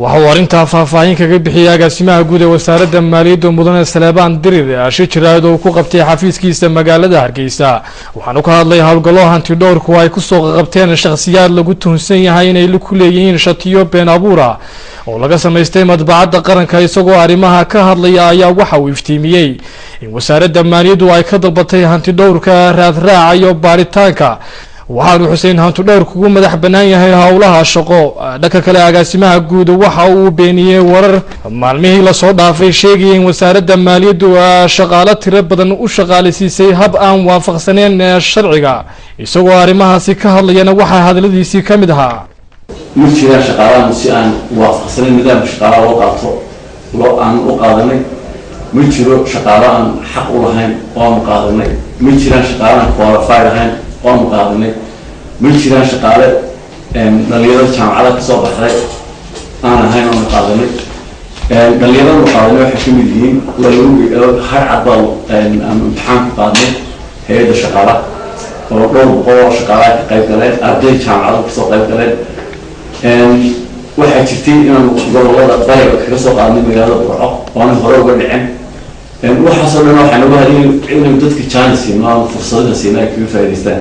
waxaa arinta faahfaahin kaga bixiyay agaasimaha guud ee wasaaradda maaliyadda mudane Salebaan Dirir shirkad oo ku qabtay xafiiskiisa magaalada Hargeysa waxaanu ka hadlay hawlgallo hanti dhowrku ay ku soo qabteen shakhsiyaad lagu tuhunsan yahay inay ku leeyihiin shatiyo been abuura oo laga sameystay madbacadda qaranka isagoo arimaha ka hadlaya ayaa waxa uu iftiimiyay in wasaaradda maaliyaddu ay ka dalbatay hanti dhowrka raadraaca iyo baaritaanka waxaanu Xuseen hanti dhowr kugu madax banaan yahay hawlaha shaqo dhanka kale agaasimaha guud waxa uu beeniyay warar maalmihii la soo dhaafay sheegay in wasaaradda maaliyaddu shaqaale tiro badan u shaqaaleysiisay hab aan waafaqsaneyn sharciga isagoo arimahaasi ka hadlayana waxa hadaladiisii kamid ahaa مجرى شقاوة مسيئان وافقسنا النظام شقاوة وقعته لو أن وقعدني مجرى شقاوة حق لهين ومقعدني مجرى شقاوة كوالفاي لهين ومقعدني مجرى شقاوة نليرة جامعة كصوب حري أنا هين ومقعدني نليرة مقعدني وحكم الدين لو هر عضل امتحان مقعدني هي الشقاوة ولو قوة شقاوة قيد قليل أبدي جامعة كصوب قيد قليل waxay jirtay inaan gobolada bariga kaga soo qaadnay magaalada Burco oo aan hore uga dhicin waxa soo dhan waxaan uga hadlay in dadka chance iyo fursadaha siinay ay ka faa'iideystaan